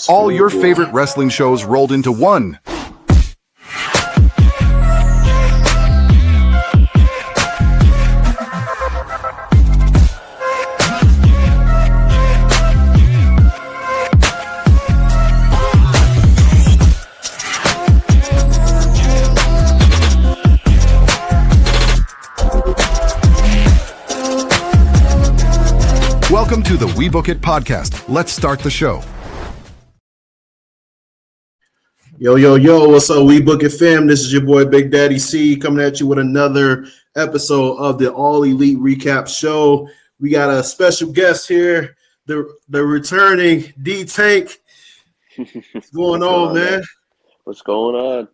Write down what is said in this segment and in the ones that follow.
All your favorite wrestling shows rolled into one. Welcome to the WeBook It podcast. Let's start the show. Yo, what's up, WeBook It fam? This is your boy Big Daddy C coming at you with another episode of the All Elite Recap Show. We got a special guest here, the returning D-Tank. What's going on, man? What's going on?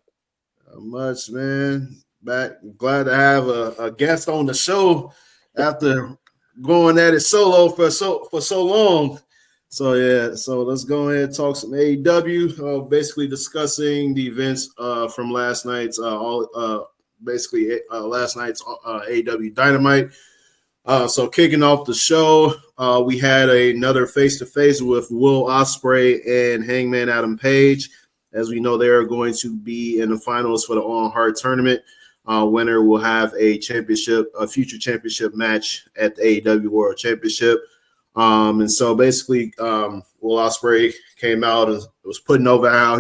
Not much, man. Back, glad to have a guest on the show after going at it solo for so long. So let's go ahead and talk some AEW. Basically discussing the events from last night's last night's AEW Dynamite. So kicking off the show, we had another face-to-face with Will Ospreay and Hangman Adam Page. As we know, they are going to be in the finals for the Hart tournament. Winner will have a future championship match at the AEW World Championship. And so basically, Will Ospreay came out and was putting over how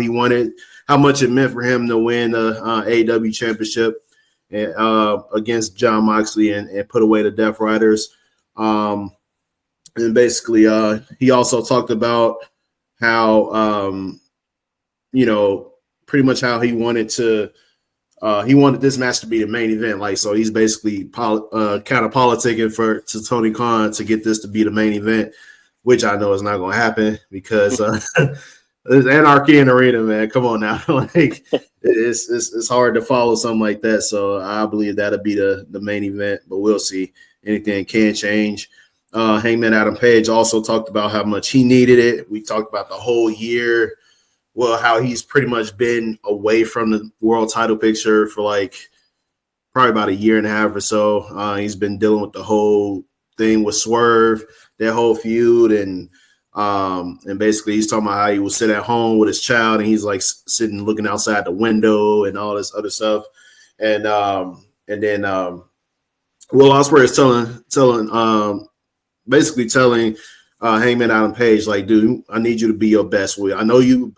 much it meant for him to win the AEW Championship against Jon Moxley and put away the Death Riders. And basically, he also talked about how, pretty much how he wanted this match to be the main event. Like, so he's basically kind of politicking to Tony Khan to get this to be the main event, which I know is not going to happen because there's anarchy in the arena, man. Come on now. Like, it's hard to follow something like that. So I believe that'll be the main event, but we'll see. Anything can change. Hangman Adam Page also talked about how much he needed it. We talked about the whole year. Well, how he's pretty much been away from the world title picture for probably about a year and a half or so. He's been dealing with the whole thing with Swerve, their whole feud, and basically he's talking about how he will sit at home with his child and he's like sitting looking outside the window and all this other stuff. And then Will Ospreay is telling Hangman Adam Page, like, dude, I need you to be your best. I know you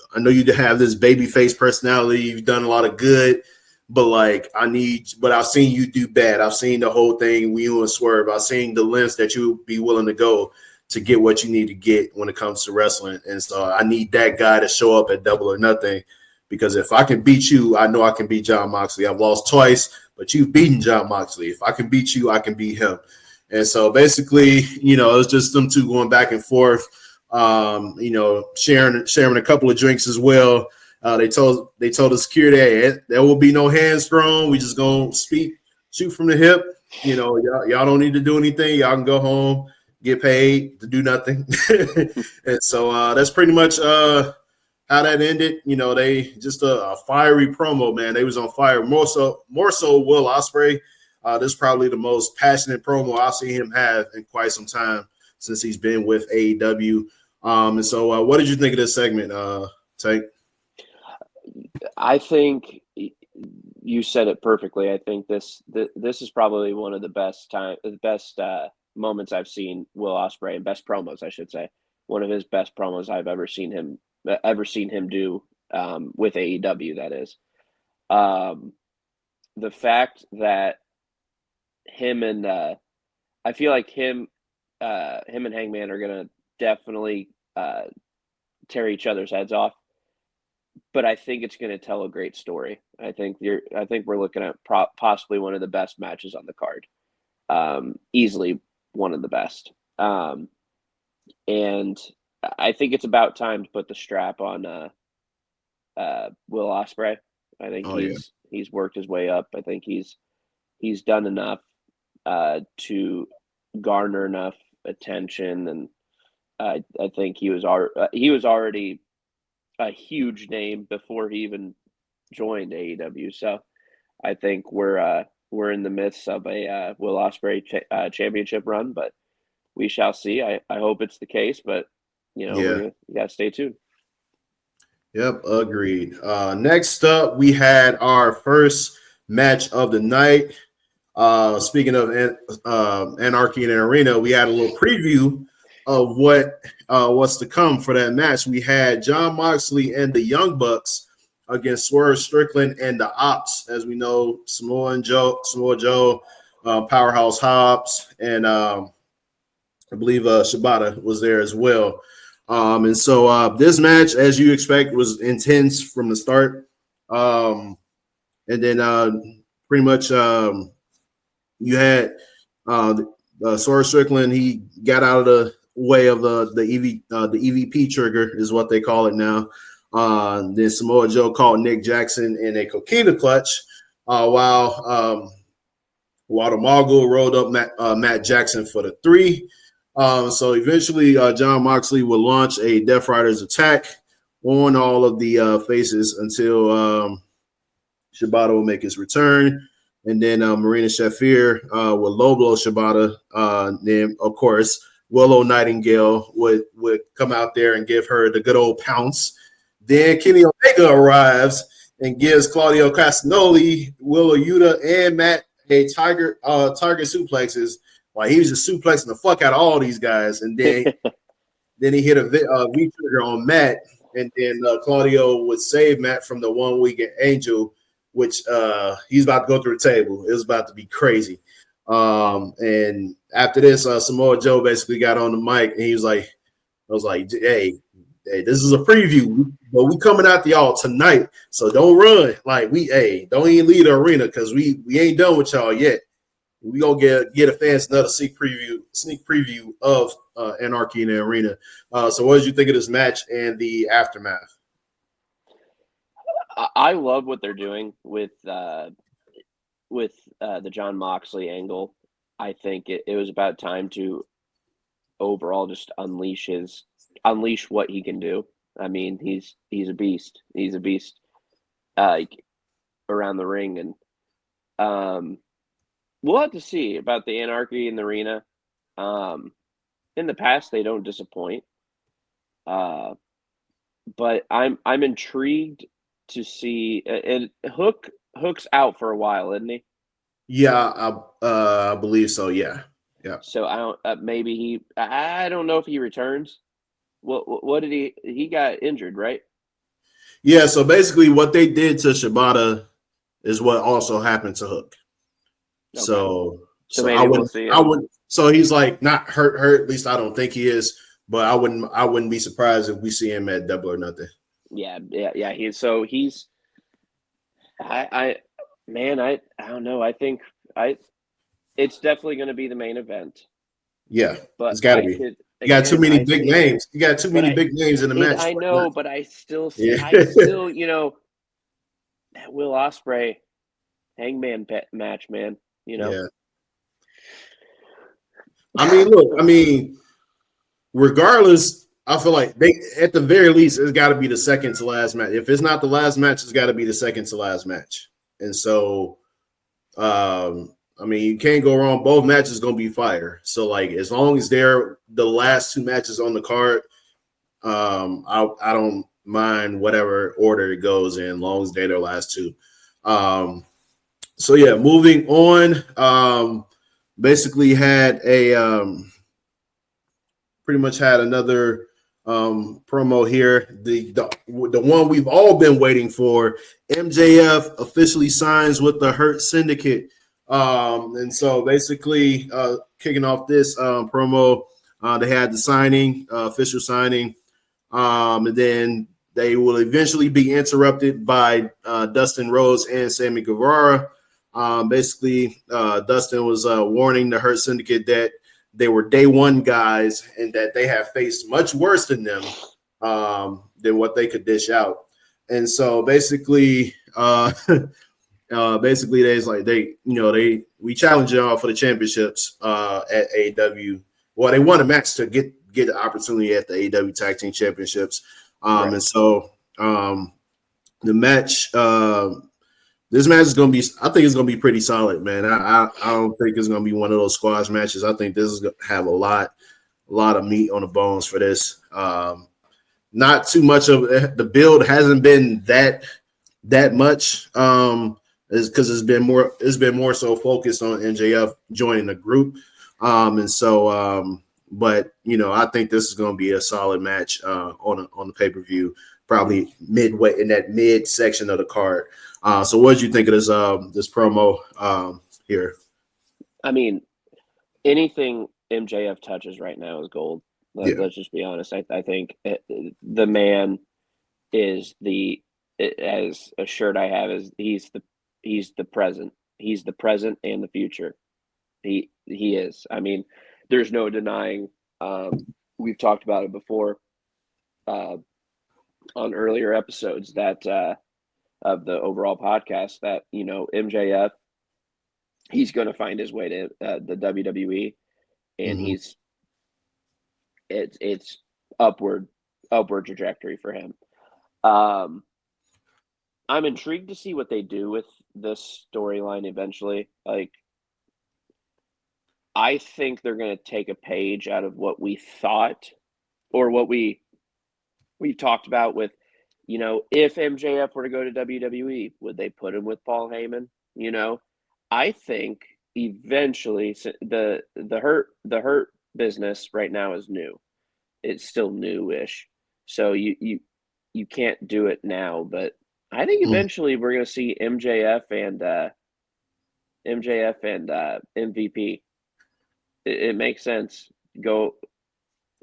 have this baby face personality. You've done a lot of good, but I've seen you do bad. I've seen the whole thing with you and Swerve. I've seen the lengths that you be willing to go to get what you need to get when it comes to wrestling. And so I need that guy to show up at Double or Nothing, because if I can beat you, I know I can beat Jon Moxley. I've lost twice, but you've beaten Jon Moxley. If I can beat you, I can beat him. And so basically, it's just them two going back and forth, sharing a couple of drinks as well. They told the security, hey, there will be no hands thrown. We just gonna shoot from the hip. Y'all don't need to do anything. Y'all can go home, get paid to do nothing. And so that's pretty much how that ended. They just a fiery promo, man. They was on fire. More so Will Ospreay. This is probably the most passionate promo I've seen him have in quite some time since he's been with AEW. And so what did you think of this segment, Tank? I think you said it perfectly. I think this is probably one of the best moments I've seen Will Ospreay, and best promos, I should say. One of his best promos I've ever seen him do with AEW, that is. The fact that him and I feel like him and Hangman are gonna definitely tear each other's heads off, but I think it's gonna tell a great story. I think we're looking at possibly one of the best matches on the card, easily one of the best. And I think it's about time to put the strap on Will Ospreay. I think he's worked his way up. I think he's done enough to garner enough attention, and I think he was already a huge name before he even joined AEW. So I think we're in the midst of a Will Ospreay championship run, but we shall see. I hope it's the case, but we gotta stay tuned. Yep, agreed. Next up, we had our first match of the night. Speaking of Anarchy in an Arena, we had a little preview of what's to come for that match. We had Jon Moxley and the Young Bucks against Swerve, Strickland, and the Opps. As we know, Samoa Joe, Powerhouse Hobbs, and I believe Shibata was there as well. And so this match, as you expect, was intense from the start. And then pretty much you had Swerve Strickland. He got out of the way of the EVP trigger, is what they call it now. Then Samoa Joe caught Nick Jackson in a coquina clutch, while the Mogul rolled up Matt Jackson for the 3. So eventually, Jon Moxley will launch a Death Riders attack on all of the faces until Shibata will make his return. And then Marina Shafir will low blow Shibata. Then, of course, Willow Nightingale would come out there and give her the good old pounce. Then Kenny Omega arrives and gives Claudio Castagnoli, Willow Yuta, and Matt a target suplexes. Like he was just suplexing the fuck out of all these guys, and then he hit a V trigger on Matt, and then Claudio would save Matt from the 1 week Angel, which he's about to go through the table. It was about to be crazy. And after this, Samoa Joe basically got on the mic, and he was like, "I was like, hey, this is a preview, but we coming out to y'all tonight, so don't run. Like don't even leave the arena because we ain't done with y'all yet. We gonna get the fans another sneak preview of Anarchy in the Arena." So what did you think of this match and the aftermath? I love what they're doing with the Jon Moxley angle. I think it was about time to overall just unleash what he can do. I mean, he's a beast. He's a beast around the ring, and we'll have to see about the Anarchy in the Arena. In the past, they don't disappoint, but I'm intrigued to see. And Hook's out for a while, isn't he? Yeah, I believe so. Yeah. So I don't. Maybe I don't know if he returns. What did he got injured, right? Yeah. So basically, what they did to Shibata is what also happened to Hook. Okay. So maybe I wouldn't. So he's like not hurt. At least I don't think he is. But I wouldn't be surprised if we see him at Double or Nothing. Yeah. I don't know. I think it's definitely going to be the main event. Yeah, but it's got to be. You got too many big names. You got too many big names in the match. I know, but I still, that Will Ospreay Hangman match, man. Yeah. I mean, regardless, I feel like they, at the very least, it's got to be the second to last match. If it's not the last match, it's got to be the second to last match. And so, I mean, you can't go wrong. Both matches going to be fire. So, like, as long as they're the last 2 matches on the card, I don't mind whatever order it goes in, as long as they're the last 2. So, yeah, moving on. Basically had pretty much had another promo here. The one we've all been waiting for. MJF officially signs with the Hurt Syndicate. And so basically kicking off this promo, they had the signing, official signing. And then they will eventually be interrupted by Dustin Rhodes and Sammy Guevara. Basically, Dustin was warning the Hurt Syndicate that they were day one guys and that they have faced much worse than them than what they could dish out. And so basically, we challenge y'all for the championships at AEW. Well, they won a match to get the opportunity at the AEW Tag Team Championships. Right. And so the match, this match is going to be, I think it's going to be pretty solid, man. I don't think it's going to be one of those squash matches. I think this is going to have a lot of meat on the bones for this. not too much of the build hasn't been that much. Is because it's been more so focused on MJF joining the group. But I think this is going to be a solid match on the pay-per-view, probably midway in that mid section of the card. So what did you think of this promo here? I mean, anything MJF touches right now is gold. Let's just be honest. I think the man is as a shirt I have is he's the present. He's the present and the future. He is. I mean, there's no denying. We've talked about it before on earlier episodes that of the overall podcast that MJF, he's going to find his way to the WWE, and it's upward trajectory for him. I'm intrigued to see what they do with this storyline eventually. Like, I think they're going to take a page out of what we thought or what we've talked about with, if MJF were to go to WWE, would they put him with Paul Heyman? I think eventually the Hurt business right now is new. It's still new-ish. So you can't do it now, but I think eventually we're going to see MJF and MVP. It makes sense. Go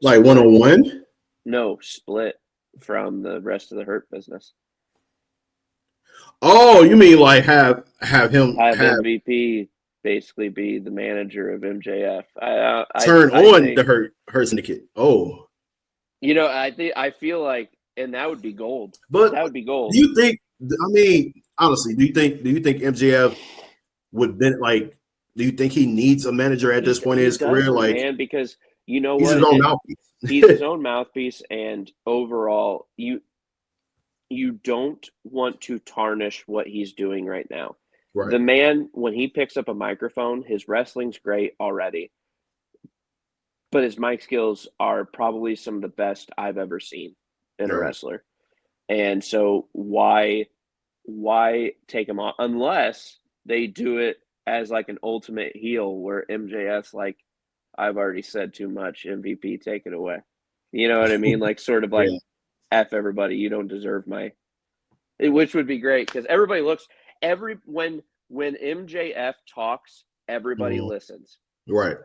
like one-on-one? No, split from the rest of the Hurt business. Oh, you mean like have MVP basically be the manager of MJF? Turn on the Hurt Syndicate. Oh, I feel like, and that would be gold. But that would be gold. Do you think? I mean, honestly, do you think MJF would then like? Do you think he needs a manager at this point in his career? Like, man, because he's his own mouthpiece. He's his own mouthpiece, and overall, you don't want to tarnish what he's doing right now. Right. The man, when he picks up a microphone, his wrestling's great already, but his mic skills are probably some of the best I've ever seen in a wrestler. And so why take him off unless they do it as like an ultimate heel where MJF's like, I've already said too much, MVP, take it away. You know what I mean? Like sort of like F everybody, you don't deserve which would be great because everybody looks when MJF talks, everybody listens. Right.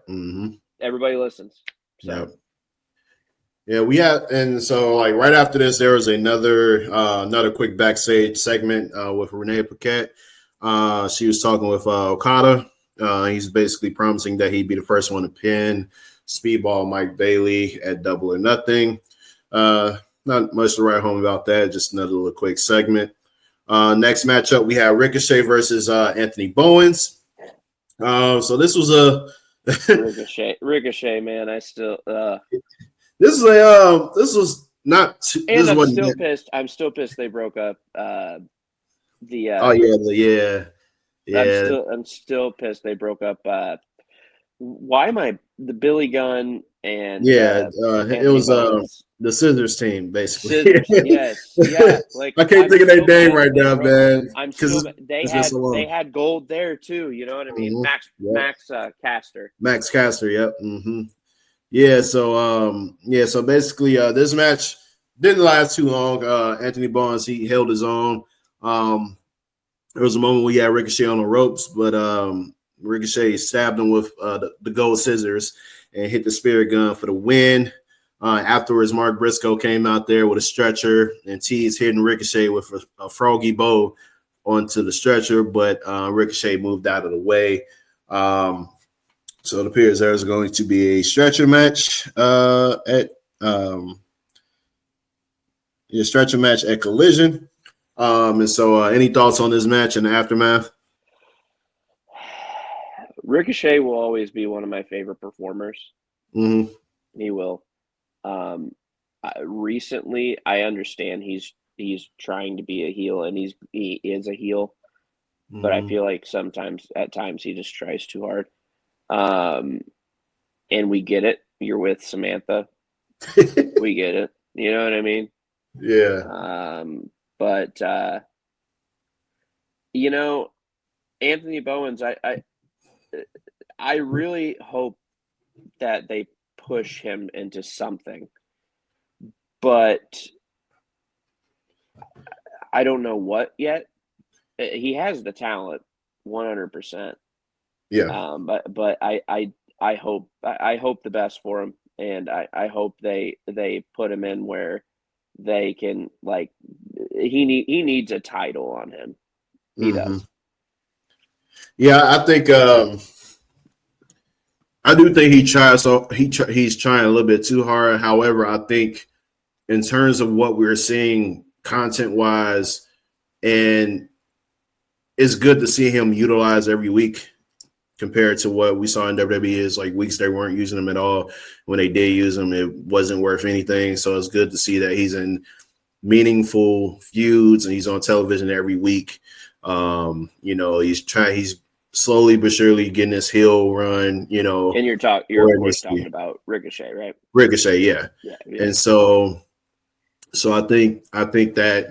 Everybody listens. So yeah, we have, and so like right after this, there was another quick backstage segment with Renee Paquette. She was talking with Okada. He's basically promising that he'd be the first one to pin Speedball Mike Bailey at Double or Nothing. Not much to write home about that. Just another little quick segment. Next matchup, we have Ricochet versus Anthony Bowens. So this was a Ricochet, man. I still this was not. And I'm still pissed. I'm still pissed they broke up. I'm still pissed they broke up. Why am I the Billy Gunn and it was the Scissors team basically. Scissors, yes, yeah. Like I can't think of their name right now, man. They had gold there too. You know what I mean? Max Caster. Max Caster. Yep. Yeah. So So basically, this match didn't last too long. Anthony Bowens, he held his own. There was a moment where he had Ricochet on the ropes, but Ricochet stabbed him with the gold scissors and hit the spirit gun for the win. Afterwards, Mark Briscoe came out there with a stretcher and teased hitting Ricochet with a froggy bow onto the stretcher, but Ricochet moved out of the way. So it appears there's going to be a stretcher match at Collision. And so any thoughts on this match and the aftermath? Ricochet will always be one of my favorite performers. Mm-hmm. He will. Recently, I understand he's trying to be a heel, and he is a heel, but I feel like at times he just tries too hard. And we get it. You're with Samantha. We get it. You know what I mean? Yeah. But you know, Anthony Bowens, I really hope that they push him into something, but I don't know what yet. He has the talent, 100%. Yeah. But I hope the best for him, and I hope they put him in where they can, like, he needs a title on him. He does. Yeah, I think I do think he tries. So he's trying a little bit too hard. However, I think in terms of what we're seeing content wise, and it's good to see him utilized every week compared to what we saw in WWE is like weeks they weren't using him at all. When they did use him, it wasn't worth anything. So it's good to see that he's in meaningful feuds and he's on television every week. He's slowly but surely getting his heel run, And you're of course talking about Ricochet, right? Ricochet, yeah. And so I think that,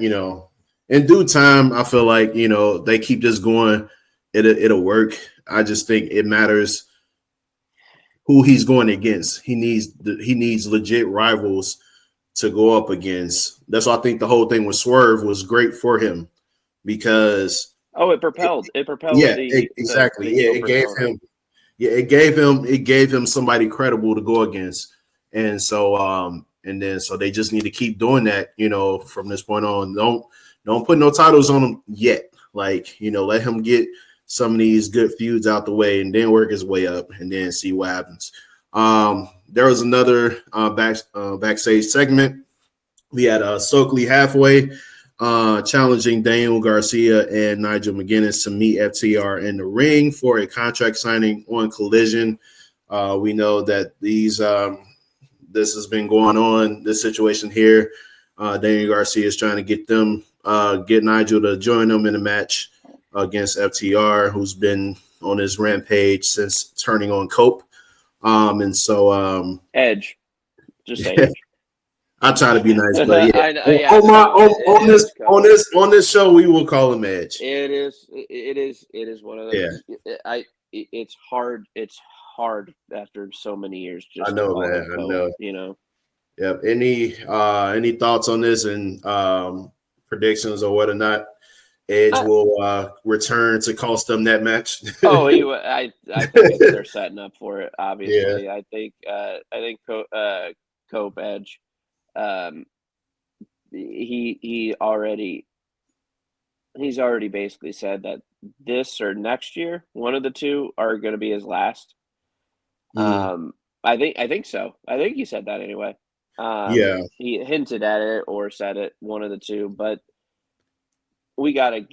in due time, I feel like, they keep this going, it'll work. I just think it matters who he's going against. He needs legit rivals to go up against. That's why I think the whole thing with Swerve was great for him because it propelled. Exactly. It gave him somebody credible to go against. And so so they just need to keep doing that, from this point on. Don't put no titles on him yet. Like, let him get some of these good feuds out the way and then work his way up and then see what happens. There was another backstage segment. We had Stokely halfway challenging Daniel Garcia and Nigel McGuinness to meet FTR in the ring for a contract signing on Collision. We know that this has been going on, this situation here. Daniel Garcia is trying to get Nigel to join them in a match against FTR, who's been on his rampage since turning on Cope. And so Edge. Just say Edge. I try to be nice, but yeah. On this show, we will call him Edge. It is one of those. Yeah. It's hard. It's hard after so many years. I know, man. I know. Yep. Any thoughts on this and predictions or whether or not Edge will return to cost them that match? I think they're setting up for it. Obviously, yeah. I think Cope Edge. He's already basically said that this or next year, one of the two are going to be his last. I think so. I think he said that anyway. He hinted at it or said it, one of the two, but we have to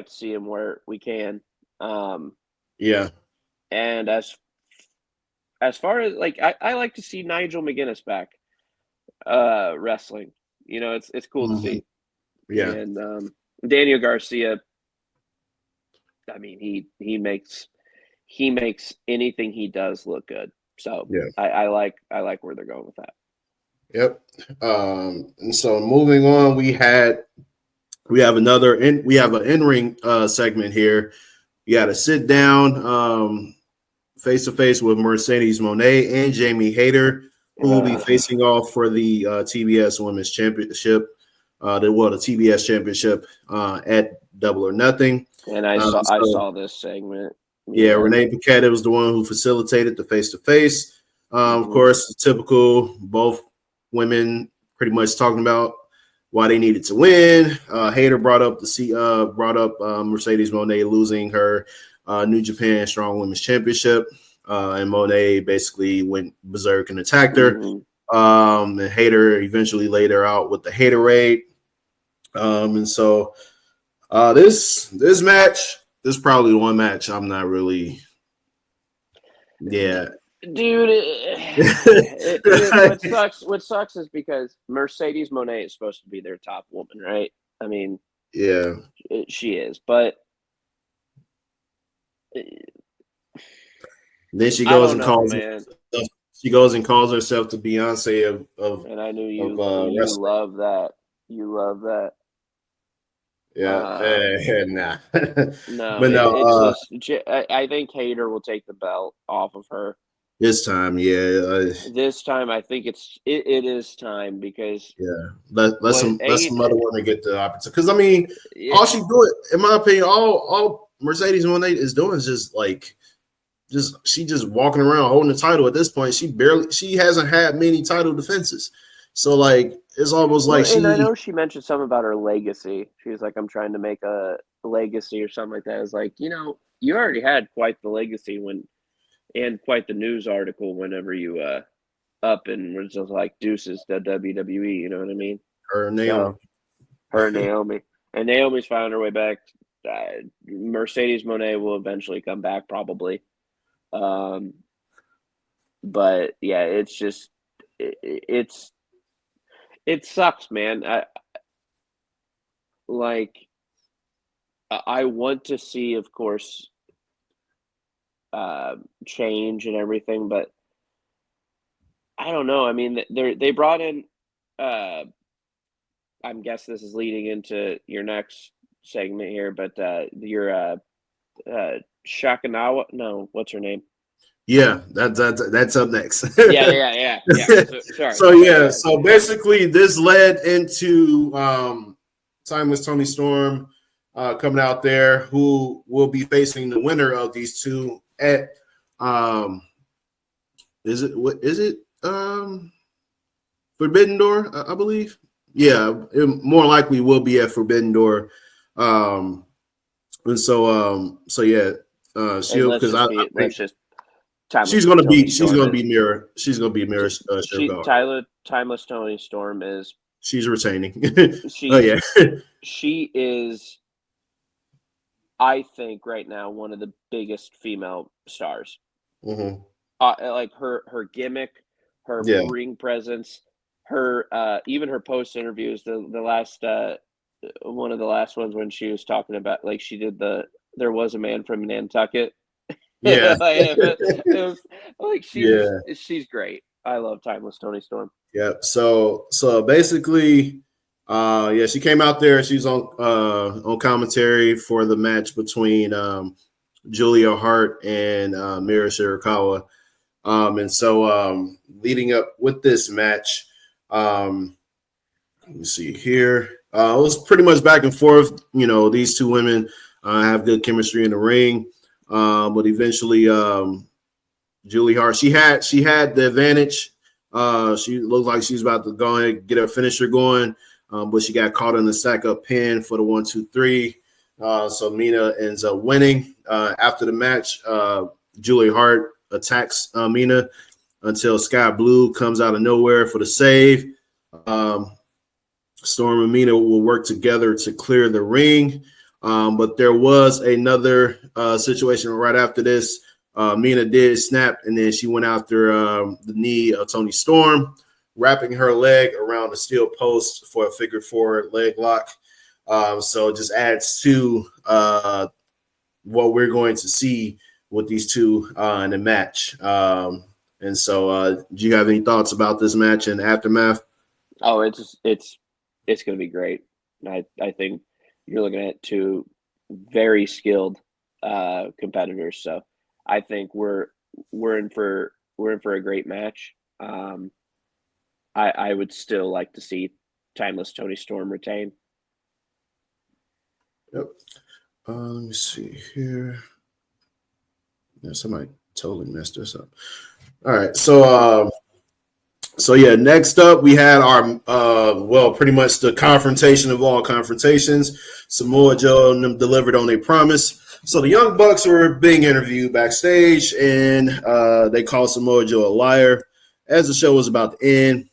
see him where we can. And as far as, like, I like to see Nigel McGuinness back wrestling. It's cool to see. Yeah. And Daniel Garcia, I mean, he makes anything he does look good. So I like where they're going with that. Yep. And so moving on, we have an in-ring segment here. You got to sit down face to face with Mercedes Moné and Jamie Hayter, who will be facing off for the TBS Women's Championship, the TBS Championship at Double or Nothing. And I saw this segment. Yeah, Renee Paquette was the one who facilitated the face-to-face. Of course, the typical, both women pretty much talking about why they needed to win. Hayter brought up Mercedes Moné losing her New Japan Strong Women's Championship, and Moné basically went berserk and attacked her. And Hayter eventually laid her out with the Haterade. And so this match. This is probably the one match I'm not really. Yeah, dude. What sucks is because Mercedes Moné is supposed to be their top woman, right? I mean, yeah, she is, but then she goes and calls She goes and calls herself the Beyonce of and I knew you wrestling. love that. You love that. Yeah, nah. No, But no, it's just I think Hayter will take the belt off of her this time, yeah, this time. I think it is time because let some other women get the opportunity. Because I mean, yeah. all she do it, in my opinion, all Mercedes Moné is doing is she just walking around holding the title. At this point, she hasn't had many title defenses, so like it's almost like and I know she mentioned something about her legacy. She was like, I'm trying to make a legacy or something like that. It's like, you already had quite the legacy and quite the news article whenever you up and was just like deuces to WWE, you know what I mean? her Naomi. So, her and Naomi. And Naomi's found her way back. Mercedes Moné will eventually come back probably. But yeah, it's just it sucks, man. I want to see, of course, change and everything, but I don't know. I mean, they brought in. I'm guessing this is leading into your next segment here, but your Shakanawa. No, what's her name? Yeah, that's up next. Yeah. Sorry. So basically, this led into Timeless Tony Storm coming out there, who will be facing the winner of these two at is it Forbidden Door, I believe. Yeah, it more likely will be at Forbidden Door. And so yeah, she'll because she's gonna be Mira. She's gonna be Mira. Timeless Tony Storm is. She's retaining. Yeah. She is, I think, right now one of the biggest female stars. Mm-hmm. Like her gimmick, her ring presence, her even her post interviews. The last one of the last ones when she was talking about, like, she did there was a man from Nantucket. Yeah. it was like she's great. I love Timeless Tony Storm. Yeah. So basically, she came out there. She's on commentary for the match between Julia Hart and Mina Shirakawa. And so leading up with this match, let me see here. It was pretty much back and forth. These two women have good chemistry in the ring. But eventually, Julia Hart, she had the advantage. She looked like she was about to go ahead and get her finisher going, but she got caught in the stack up pin for the 1, 2, 3. So Mina ends up winning. After the match, Julia Hart attacks Mina until Sky Blue comes out of nowhere for the save. Storm and Mina will work together to clear the ring. But there was another situation right after this. Mina did snap, and then she went after the knee of Tony Storm, wrapping her leg around the steel post for a figure 4 leg lock. So it just adds to what we're going to see with these two in the match. And so do you have any thoughts about this match and aftermath? Oh, it's going to be great. I think you're looking at two very skilled competitors. So I think we're in for a great match. I would still like to see Timeless Tony Storm retain. Yep. Let me see here. Yeah, somebody totally messed this up. All right. So yeah, next up we had our pretty much the confrontation of all confrontations. Samoa Joe and them delivered on their promise. So the Young Bucks were being interviewed backstage, and they called Samoa Joe a liar as the show was about to end,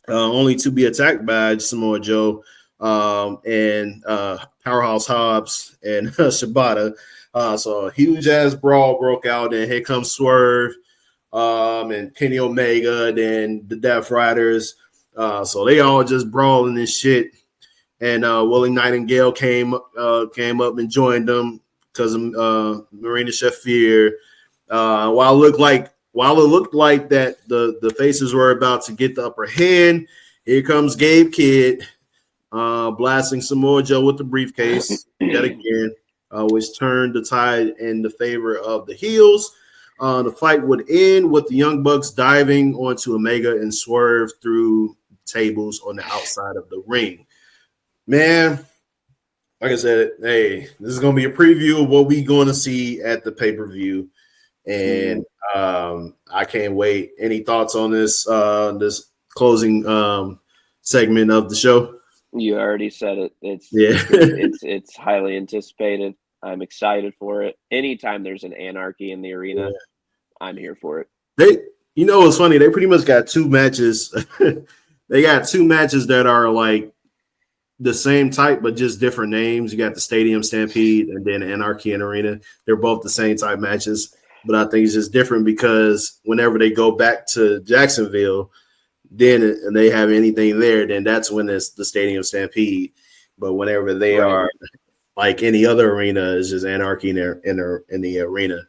only to be attacked by Samoa Joe and Powerhouse Hobbs and Shibata. So a huge ass brawl broke out, and here comes Swerve and Kenny Omega, then the Death Riders. So they all just brawling this shit. And Willie Nightingale came up and joined them because of Marina Shafir. While it looked like while it looked like that the faces were about to get the upper hand, here comes Gabe Kidd, blasting Samoa Joe with the briefcase. Yet again, which turned the tide in the favor of the heels. The fight would end with the Young Bucks diving onto Omega and Swerve through tables on the outside of the ring. Man, like I said, hey, this is going to be a preview of what we're going to see at the pay-per-view. And I can't wait. Any thoughts on this closing segment of the show? You already said it. It's highly anticipated. I'm excited for it. Anytime there's an anarchy in the arena, I'm here for it. What's funny? They pretty much got 2 matches. They got 2 matches that are like the same type, but just different names. You got the Stadium Stampede and then Anarchy in Arena. They're both the same type matches, but I think it's just different because whenever they go back to Jacksonville, then and they have anything there, then that's when it's the Stadium Stampede. But whenever they are like any other arena, it's just Anarchy in the arena.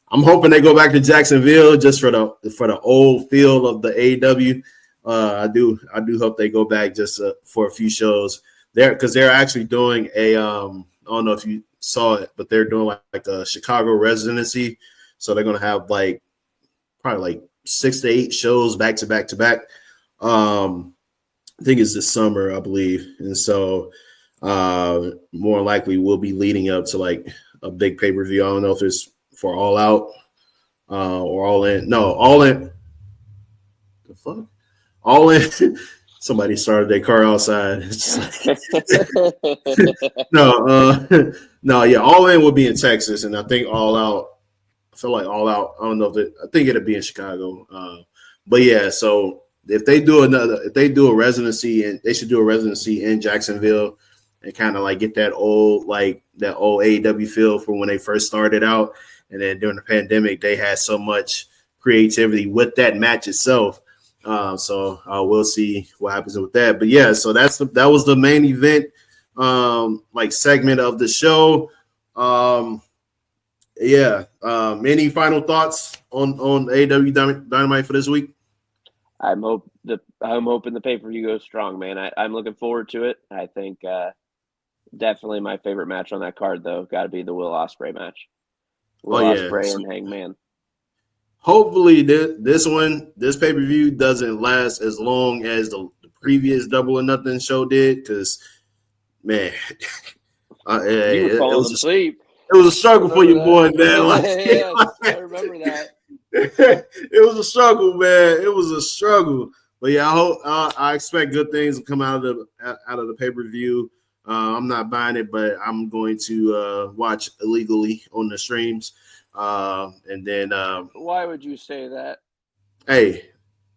I'm hoping they go back to Jacksonville just for the old feel of the AEW. I do hope they go back just for a few shows there because they're actually doing a I don't know if you saw it, but they're doing like a Chicago residency. So they're gonna have like probably like 6 to 8 shows back to back to back. I think it's this summer, I believe, and so more likely we'll be leading up to like a big pay-per-view. I don't know if it's for All Out or All In. No, All In. The fuck? All In. Somebody started their car outside. No, All In will be in Texas, and I think All Out. I feel like All Out. I don't know I think it'll be in Chicago. But yeah, so if they do a residency, and they should do a residency in Jacksonville and kind of like get that old AEW feel from when they first started out. And then during the pandemic, they had so much creativity with that match itself. So we'll see what happens with that. But yeah, so that was the main event, like segment of the show. Any final thoughts on AEW Dynamite for this week? I'm hoping the pay-per-view goes strong, man. I'm looking forward to it. I think definitely my favorite match on that card, though, got to be the Will Ospreay match. Ospreay and Hangman. Hopefully this pay-per-view doesn't last as long as the previous Double or Nothing show did, because man, you were falling asleep. It was a struggle for your boy, man. I remember that. It was a struggle, man. It was a struggle. But yeah, I expect good things to come out of the pay-per-view. I'm not buying it, but I'm going to watch illegally on the streams. And then why would you say that? Hey,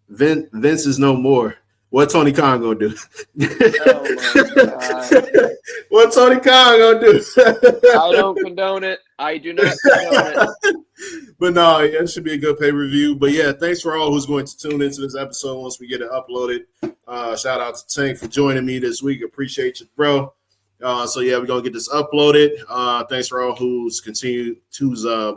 Vince is no more. What Tony Khan gonna do? Oh my God. What Tony Khan gonna do? I don't condone it. I do not condone it. But no, it should be a good pay-per-view. But yeah, thanks for all who's going to tune into this episode once we get it uploaded. Shout out to Tank for joining me this week. Appreciate you, bro. So yeah, we're gonna get this uploaded. Thanks for all who's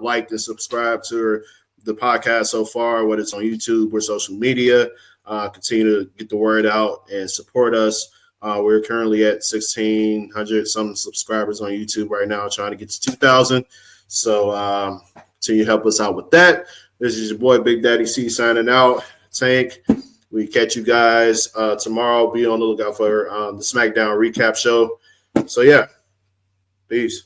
liked and subscribed to the podcast so far, whether it's on YouTube or social media. Continue to get the word out and support us. We're currently at 1,600 some subscribers on YouTube right now, trying to get to 2,000. So continue to help us out with that. This is your boy Big Daddy C signing out. Tank. We catch you guys tomorrow. Be on the lookout for the SmackDown recap show. So yeah, peace.